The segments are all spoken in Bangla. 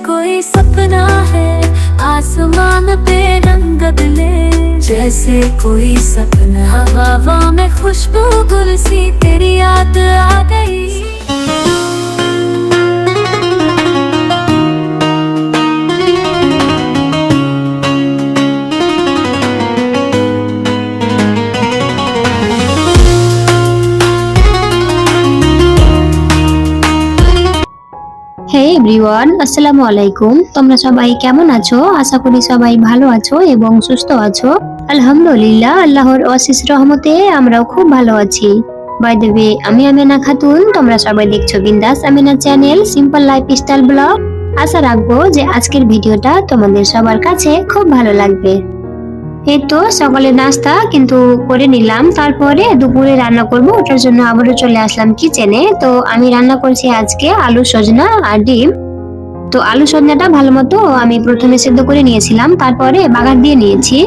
कोई सपना है आसमान पे रंग बदले, जैसे कोई सपना हवा में खुशबू गुल सी तेरी याद आ गई। হে এভরিওয়ান, আসসালামু আলাইকুম। তোমরা সবাই কেমন আছো? আশা করি সবাই ভালো আছো এবং সুস্থ আছো। আলহামদুলিল্লাহ, আল্লাহর অশেষ রহমতে আমরাও খুব ভালো আছি। বাই দ্য ওয়ে, আমি আমিনা খাতুন। তোমরা সবাই দেখছো Bindaas Amina channel, simple lifestyle blog. আশা রাখবো যে আজকের ভিডিওটা তোমাদের সবার কাছে খুব ভালো লাগবে। এই তো সকালে নাস্তা কিন্তু করে নিলাম, তারপরে দুপুরে রান্না করব, ওটার জন্য আবারও চলে আসলাম কিচেনে। তো আমি রান্না করছি আজকে আলু সজনা আর ডিম। তো আলু সজনাটা ভালো মতো আমি প্রথমে সেদ্ধ করে নিয়েছিলাম, তারপরে বাগার দিয়ে নিয়েছি।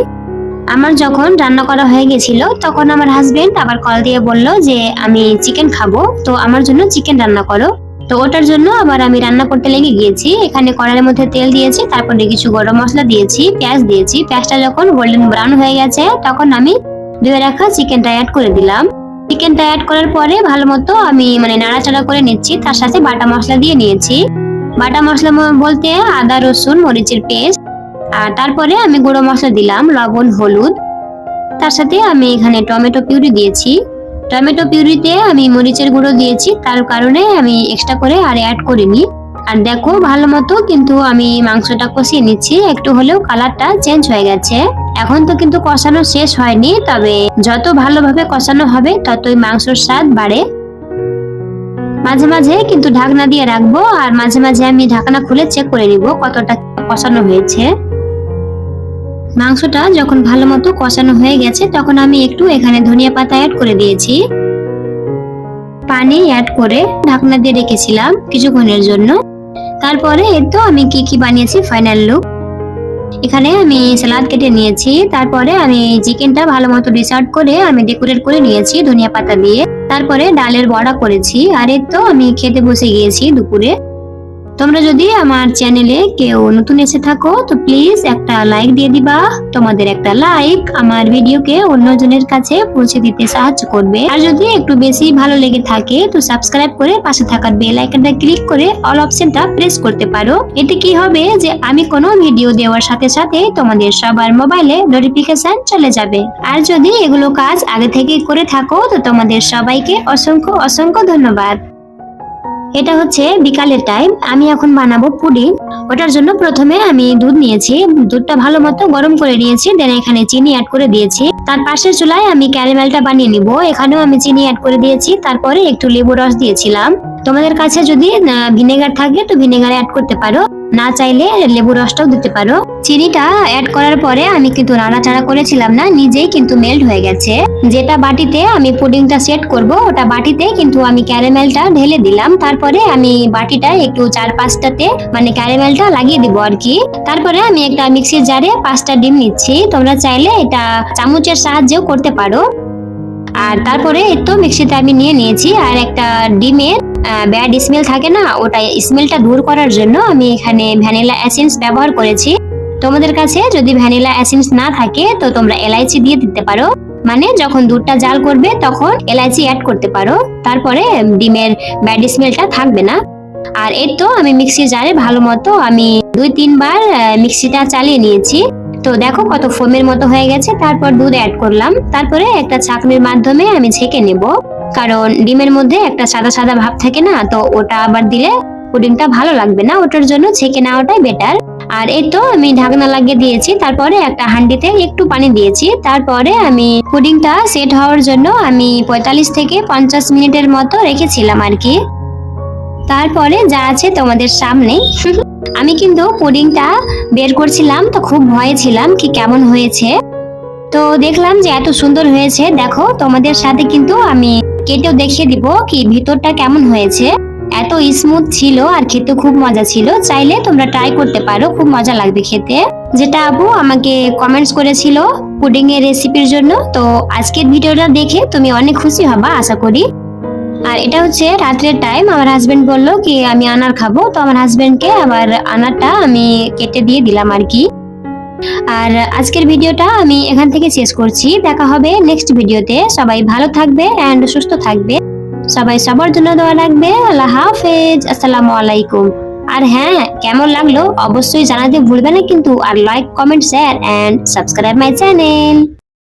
আমার যখন রান্না করা হয়ে গেছিল তখন আমার হাজবেন্ড আবার কল দিয়ে বলল যে আমি চিকেন খাবো, তো আমার জন্য চিকেন রান্না করো। তো ওটার জন্য আবার আমি রান্না করতে লেগে গিয়েছি। এখানে কড়াইয়ের মধ্যে তেল দিয়েছি, তারপরে কিছু গরম মশলা দিয়েছি, পেঁয়াজ দিয়েছি। পেঁয়াজটা যখন গোল্ডেন ব্রাউন হয়ে গেছে তখন আমি ধুয়ে রাখা চিকেনটা অ্যাড করে দিলাম। চিকেনটা অ্যাড করার পরে ভালো মতো আমি নাড়াচাড়া করে নিচ্ছি। তার সাথে বাটা মশলা দিয়ে নিয়েছি। বাটা মশলা বলতে আদা রসুন মরিচের পেস্ট, আর তারপরে আমি গুঁড়ো মশলা দিলাম, লবণ হলুদ। তার সাথে আমি এখানে টমেটো পিউরি দিয়েছি। টমেটো পিউরিতে আমি মরিচের গুঁড়ো দিয়েছি, তার কারণে আমি এক্সট্রা করে আর অ্যাড করিনি। আর দেখো ভালো মতো কিন্তু আমি মাংসটা কষিয়ে নিচ্ছি। একটু হলেও কালারটা চেঞ্জ হয়ে গেছে। এখন তো কিন্তু কষানো শেষ হয়নি, তবে যত ভালোভাবে কষানো হবে ততই মাংসর স্বাদ বাড়ে। মাঝে মাঝে কিন্তু ঢাকনা দিয়ে রাখবো, আর মাঝে মাঝে আমি ঢাকনা খুলে চেক করে নিব কতটা কষানো হয়েছে। মাংসটা যখন ভালো মতো কষানো হয়ে গেছে তখন আমি একটু এখানে ধনিয়া পাতা অ্যাড করে দিয়েছি। পানি অ্যাড করে ঢাকনা দিয়ে রেখেছিলাম কিছুক্ষণের জন্য। তারপরে এই তো আমি কি বানিয়েছি ফাইনাল লুক। এখানে আমি সালাদ কেটে নিয়েছি, তারপরে আমি চিকেনটা ভালো মতো ডিশ আউট করে আমি ডেকোরেট করে নিয়েছি ধনিয়া পাতা দিয়ে। তারপরে ডালের বড়া করেছি, আর এই তো আমি খেতে বসে গিয়েছি দুপুরে। তোমরা যদি আমার চ্যানেলে কেউ নতুন এসে থাকো তো প্লিজ একটা লাইক দিয়ে দিবা। তোমাদের একটা লাইক আমার ভিডিওকে অন্যজনের কাছে পৌঁছে দিতে সাহায্য করবে। আর যদি একটু বেশি ভালো লেগে থাকে তো সাবস্ক্রাইব করে পাশে থাকার বেল আইকনটা ক্লিক করে অল অপশনটা প্রেস করতে পারো। এতে কি হবে যে আমি কোনো ভিডিও দেওয়ার সাথে সাথে তোমাদের সবার মোবাইলে নোটিফিকেশন চলে যাবে। আর যদি এগুলো কাজ আগে থেকে করে থাকো তো তোমাদের সবাইকে অসংখ্য অসংখ্য ধন্যবাদ। এটা হচ্ছে বিকালের টাইম। আমি এখন বানাবো পুডিং। ওটার জন্য প্রথমে আমি দুধ নিয়েছি, দুধটা ভালো মতো গরম করে নিয়েছি, দেন এখানে চিনি অ্যাড করে দিয়েছি। তার পাশের চুলায় আমি ক্যারামেলটা বানিয়ে নিব। এখানেও আমি চিনি অ্যাড করে দিয়েছি, তারপরে একটু লেবু রস দিয়েছিলাম। তোমাদের কাছে যদি ভিনেগার থাকে তো ভিনেগার অ্যাড করতে পারো, না চাইলে লেবু রসটাও দিতে পারো। চিনিটা অ্যাড করার পরে আমি কিন্তু নাড়াচাড়া করেছিলাম না, নিজেই কিন্তু মেল্ট হয়ে গেছে। যেটা বাটিতে আমি পুডিংটা সেট করব ওটা বাটিতে কিন্তু আমি ক্যারামেলটা ঢেলে দিলাম। তারপরে আমি বাটিটা একটু 4-5টাতে ক্যারামেলটা লাগিয়ে দিব আর কি। তারপরে আমি একটা মিক্সির জারে 5টা ডিম নিচ্ছি। তোমরা চাইলে এটা চামচের সাহায্যেও করতে পারো। আর তারপরে একটু মিক্সিতে আমি নিয়ে নিয়েছি। আর একটা ডিমের ব্যাড স্মেল থাকে না, ওটা স্মেলটা দূর করার জন্য আমি এখানে ভ্যানিলা এসেন্স ব্যবহার করেছি। তোমাদের কাছে যদি ভ্যানিলা এসেন্স না থাকে তো তোমরা এলাইচি দিয়ে দিতে পারো, যখন দুধটা জাল করবে তখন এলাইচি অ্যাড করতে পারো। তারপরে ডিমের ব্যাড স্মেলটা থাকবে না। আর এই তো আমি মিক্সির জারে ভালো মতো আমি 2-3 বার মিক্সিটা চালিয়ে নিয়েছি। তো দেখো কত ফোমের মতো হয়ে গেছে। তারপর দুধ অ্যাড করলাম, তারপরে একটা ছাঁকনির মাধ্যমে আমি ছেঁকে নেব, কারণ ডিমের মধ্যে একটা সাদা সাদা ভাব থাকে না, তো ওটা আবার দিলে পুডিংটা ভালো লাগবে না। ওটার জন্য ছেঁকে নেওয়াটাই বেটার। আর এই তো আমি ঢাকনা লাগিয়ে দিয়েছি, তারপরে একটা হাঁডিতে একটু পানি দিয়েছি। তারপরে আমি পুডিংটা সেট হওয়ার জন্য আমি 45 থেকে 50 মিনিটের মতো রেখেছিলাম আর কি। তারপরে যা আছে তোমাদের সামনে আমি কিন্তু পুডিংটা বের করছিলাম, তো খুব ভয়ে ছিলাম কি কেমন হয়েছে। তো দেখলাম যে এত সুন্দর হয়েছে। দেখো তোমাদের সাথে কিন্তু আমি কেটেও দেখিয়ে দিব কি ভিতরটা কেমন হয়েছে। এত স্মুথ ছিল আর খেতে খুব মজা ছিল। চাইলে তোমরা ট্রাই করতে পারো, খুব মজা লাগবে খেতে। যেটা আপু আমাকে কমেন্টস করেছিল পুডিং এর রেসিপির জন্য। তো আজকের ভিডিওটা দেখে তুমি অনেক খুশি হবা আশা করি। আর এটা হচ্ছে রাত্রের টাইম, আমার হাজবেন্ড বললো কি আমি আনার খাবো, তো আমার হাজবেন্ডকে আবার আনারটা আমি কেটে দিয়ে দিলাম আর কি। আর আজকের ভিডিওটা আমি এখান থেকে শেষ করছি, দেখা হবে নেক্সট ভিডিওতে। সবাই ভালো থাকবে এন্ড সুস্থ থাকবে, সবাই সবার জন্য দোয়া রাখবে। আল্লাহ হাফেজ, আসসালামু আলাইকুম। আর হ্যাঁ, কেমন লাগলো অবশ্যই জানাতে ভুলবে না কিন্তু, আর like comment share and subscribe my channel.